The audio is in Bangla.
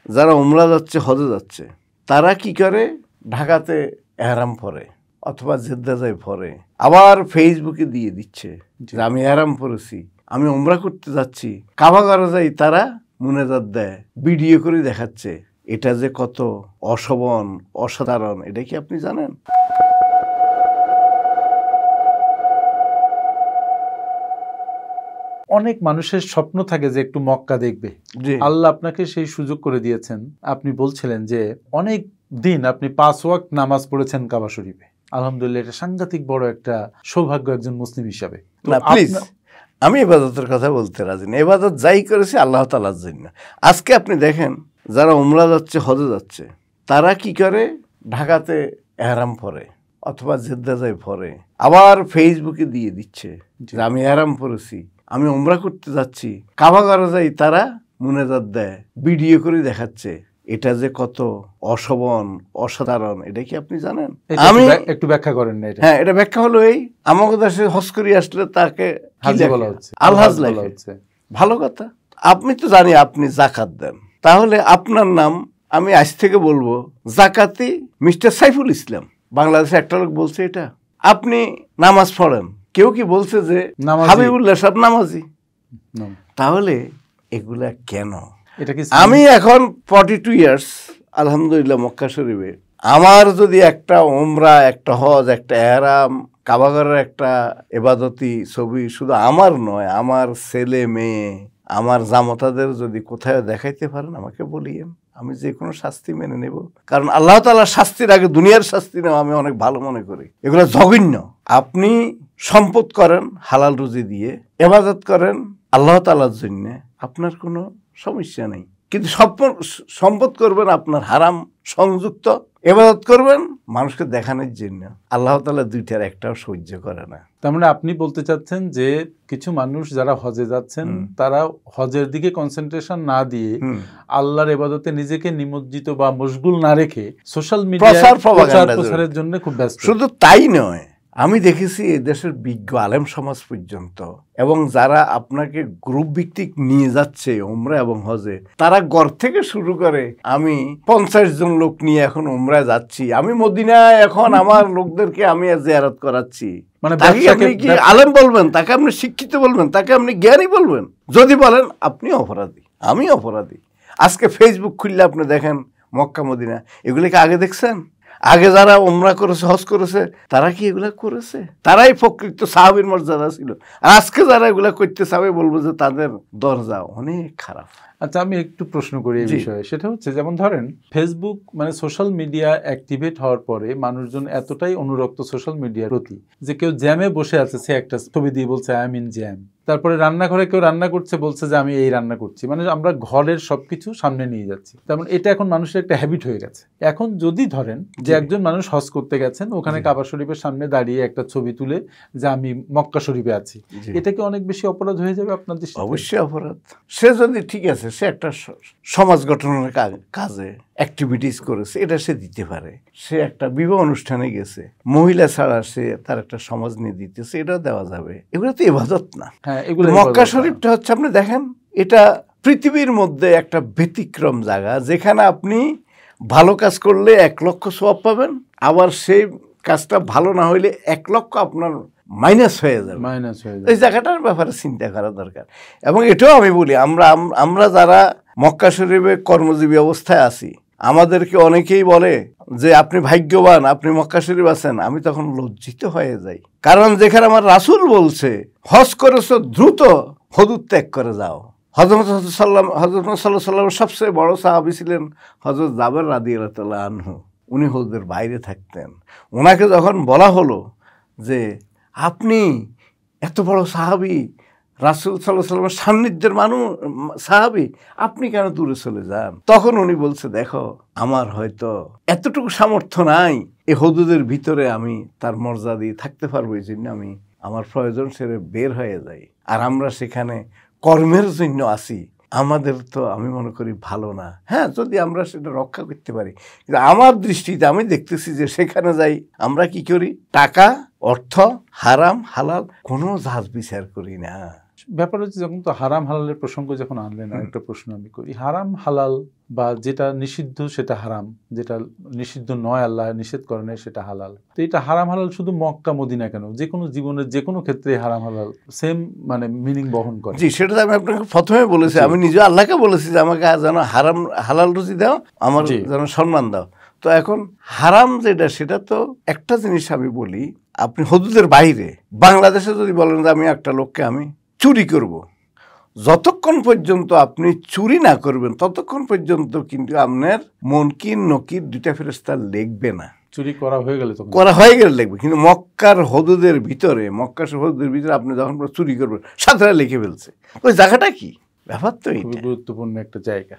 যারা উমরা যাচ্ছে, হজে যাচ্ছে, তারা কি করে ঢাকাতে এহরাম পরে অথবা জেদ্দা যায় পরে, আবার ফেসবুকে দিয়ে দিচ্ছে যে আমি এহরাম পরেছি, আমি উমরা করতে যাচ্ছি। কাবা ঘরে যাই তারা মুনাজাত দেয়, ভিডিও করে দেখাচ্ছে। এটা যে কত অশোভন, অসাধারণ, এটা কি আপনি জানেন? অনেক মানুষের স্বপ্ন থাকে যে একটু মক্কা দেখবে। আল্লাহ আপনাকে সেই সুযোগ করে দিয়েছেন। আপনি বলছিলেন যে অনেক দিন আপনি 5 ওয়াক্ত নামাজ পড়েছেন কাবা শরীফে। আলহামদুলিল্লাহ, এটা সাংঘাতিক বড় একটা সৌভাগ্য একজন মুসলিম হিসাবে। না প্লিজ, আমি ইবাদতের কথা বলতে রাজি না। ইবাদত যাই করেছে আল্লাহ তাআলার জন্য। আজকে আপনি দেখেন, যারা উমরা যাচ্ছে, হজে যাচ্ছে, তারা কি করে ঢাকাতে এহরাম পরে অথবা জেদ্দা যায় পরে, আবার ফেসবুকে দিয়ে দিচ্ছে যে আমি এহরাম পরেছি, আমি উমরা করতে যাচ্ছি। কাবা ঘরে যাই তারা মুনাজাত দেয়, ভিডিও করে দেখাচ্ছে। এটা যে কত অশোভন, অসাধারণ, এটা কি আপনি জানেন? আমি একটু ব্যাখ্যা করেন না এটা। হ্যাঁ, এটা ব্যাখ্যা হলো এই, আমাদের দেশে হজ করে আসলে তাকে হাজি বলা হচ্ছে, আলহাজ বলা হচ্ছে। ভালো কথা। আপনি তো জানি আপনি যাকাত দেন, তাহলে আপনার নাম আমি আজ থেকে বলবো জাকাতি মিস্টার সাইফুল ইসলাম। বাংলাদেশে একটা লোক বলছে এটা। আপনি নামাজ পড়েন, কেউ কি বলছে যে হাবিবুল্লাহ সাহেব নামাজি? তাহলে এগুলা কেন? আমি এখন 42 ইয়ার্স আলহামদুলিল্লাহ মক্কা শরীফে। আমার যদি একটা উমরা, একটা হজ, একটা এহরাম, কাবাগরের একটা ইবাদতি ছবি শুধু আমার নয়, আমার ছেলে মেয়ে, আমার জামতাদের যদি কোথায় দেখাইতে পারেন আমাকে বলিয়েন, আমি যে কোনো শাস্তি মেনে নেব। কারণ আল্লাহ তাআলার শাস্তির আগে দুনিয়ার শাস্তি নেওয়া আমি অনেক ভালো মনে করি। এগুলো জঘন্য। আপনি সম্পদ করেন হালাল রুজি দিয়ে, ইবাদত করেন আল্লাহ তাআলার জন্য, আপনার কোনো সমস্যা নেই। কিন্তু সম্পদ করবেন আপনার হারাম সংযুক্ত, ইবাদত করবেন মানুষকে দেখানোর জন্য। আল্লাহ তাআলা দুইটার একটাও সহ্য করে না। তার মানে আপনি বলতে চাচ্ছেন যে কিছু মানুষ যারা হজে যাচ্ছেন তারা হজের দিকে কনসেন্ট্রেশন না দিয়ে আল্লাহর ইবাদতে নিজেকে নিমজ্জিত বা মশগুল না রেখে সোশ্যাল মিডিয়া প্রচারের জন্য খুব ব্যস্ত। শুধু তাই নয়, আমি দেখেছি এই দেশের বিজ্ঞ আলেম সমাজ পর্যন্ত এবং যারা আপনাকে গ্রুপ ভিত্তিক নিয়ে যাচ্ছে উমরা এবং হজে, তারা ঘর থেকে শুরু করে আমি 50 জন লোক নিয়ে এখন উমরায় যাচ্ছি, আমি মদিনায় এখন আমার লোকদেরকে আমি জিয়ারত করাচ্ছি। মানে তাকে আপনি কি আলেম বলবেন? তাকে আপনি শিক্ষিত বলবেন? তাকে আপনি জ্ঞানী বলবেন? যদি বলেন আপনি অপরাধী, আমি অপরাধী। আজকে ফেসবুক খুললে আপনি দেখেন মক্কা মদিনা, এগুলিকে আগে দেখছেন? আগে যারা উমরা করেছে, হজ করেছে, তারা কি এগুলা করেছে? তারাই প্রকৃত সাহাবীর মর্যাদা ছিল। আর আজকে যারা এগুলা করতে চাবে বলবো যে তাদের দরজা অনেক খারাপ। আচ্ছা, আমি একটু প্রশ্ন করি এই বিষয়ে। সেটা হচ্ছে, যেমন ধরেন ফেসবুক মানে সোশ্যাল মিডিয়া অ্যাক্টিভেট হওয়ার পরে মানুষজন এতটাই অনুরক্ত সোশ্যাল মিডিয়ার প্রতি যে কেউ জ্যামে বসে আছে, সে একটা ছবি দিয়ে বলছে আই এম ইন জ্যাম। তারপরে রান্নাঘরে কেউ রান্না করছে, বলছে যে আমি এই রান্না করছি। মানে আমরা ঘরের সবকিছু সামনে নিয়ে যাচ্ছি। তেমন এটা এখন মানুষের একটা হ্যাবিট হয়ে গেছে। এখন যদি ধরেন যে একজন মানুষ হজ করতে গেছেন, ওখানে কাবা শরীফের সামনে দাঁড়িয়ে একটা ছবি তুলে যে আমি মক্কা শরীফে আছি, এটা কি অনেক বেশি অপরাধ হয়ে যাবে আপনার দৃষ্টিতে? অবশ্যই অপরাধ। সে যদি ঠিক আছে, সে একটা সমাজ গঠনের কাজে অ্যাক্টিভিটিস করেছে, এটা সে দিতে পারে। সে একটা বিবাহ অনুষ্ঠানে গেছে, মহিলা ছাড়া সে তার একটা সমাজ নিয়ে দিতেছে, এটাও দেওয়া যাবে। এগুলো তো ইবাদত না। মক্কা শরীফটা হচ্ছে, আপনি দেখেন, এটা পৃথিবীর মধ্যে একটা ব্যতিক্রম জায়গা, যেখানে আপনি ভালো কাজ করলে 1 লক্ষ সওয়াব পাবেন, আবার সেই কাজটা ভালো না হইলে 1 লক্ষ আপনার মাইনাস হয়ে যাবে। এই জায়গাটার ব্যাপারে চিন্তা করা দরকার। এবং এটাও আমি বলি, আমরা যারা মক্কা শরীফে কর্মজীবী অবস্থায় আছি, আমাদেরকে অনেকেই বলে যে আপনি ভাগ্যবান, আপনি মক্কা শরীফ আছেন। আমি তখন লজ্জিত হয়ে যাই, কারণ যেখানে আমার রাসূল বলছে হজ করেছো দ্রুত হুদুদ ত্যাগ করে যাও। হযরত সাল্লাল্লাহু আলাইহি সাল্লামের সবচেয়ে বড় সাহাবী ছিলেন হযরত জাবের রাদিয়াল্লাহু তাআলা আনহু। উনি হজের বাইরে থাকতেন। ওনাকে যখন বলা হলো যে আপনি এত বড় সাহাবী, রাসূল সাল্লাল্লাহু আলাইহি সাল্লামের সান্নিধ্যের সাহাবী, আপনি কেন দূরে চলে যান? তখন উনি বলছে, দেখো আমার হয়তো এতটুকু সামর্থ্য নাই এই হুদুদের ভিতরে আমি তার মর্যাদা দিয়ে থাকতে পারবো, এই জন্য আমি আমার প্রয়োজন সেরে বের হয়ে যাই। আর আমরা সেখানে কর্মের জন্য আসি, আমাদের তো আমি মনে করি ভালো না। হ্যাঁ, যদি আমরা সেটা রক্ষা করতে পারি। কিন্তু আমার দৃষ্টিতে আমি দেখতেছি যে সেখানে যাই আমরা কি করি, টাকা, অর্থ, হারাম হালাল কোনো জাজ বিচার করি না। ব্যাপার হচ্ছে, যখন তো হারাম হালালের প্রসঙ্গ যখন আনলেন, একটা প্রশ্ন আমি করি। হারাম হালাল বা যেটা নিষিদ্ধ সেটা হারাম, যেটা নিষিদ্ধ নয় আল্লাহ নিষেধ করেন সেটা হালাল। তো এটা হারাম হালাল শুধু মক্কা মদিনা কেন, যে কোনো জীবনের যে কোনো ক্ষেত্রে হারাম হালাল সেম মানে মিনিং বহন করে। জি, সেটা আমি আপনাকে প্রথমে বলেছি, আমি নিজে আল্লাহকে বলেছি যে আমাকে যেন হারাম হালাল রুজি দাও, আমার যেন সম্মান দাও। তো এখন হারাম যেটা, সেটা তো একটা জিনিস আমি বলি, আপনি হদুদের বাইরে বাংলাদেশে যদি বলেন যে আমি একটা লোককে আমি চুরি করব, যতক্ষণ পর্যন্ত আপনি চুরি না করবেন ততক্ষণ পর্যন্ত কিন্তু আপনার মুনকির নকির দুইটা ফেরেশতা লিখবে না। চুরি করা হয়ে গেলে তো করা হয়ে গেলে লিখবে, কিন্তু মক্কার হদুদের ভিতরে, মক্কার হদুদের ভিতরে আপনি যখন চুরি করবেন সাথে লিখে ফেলছে। ওই জায়গাটা কি ব্যাপার, তো খুবই গুরুত্বপূর্ণ একটা জায়গা।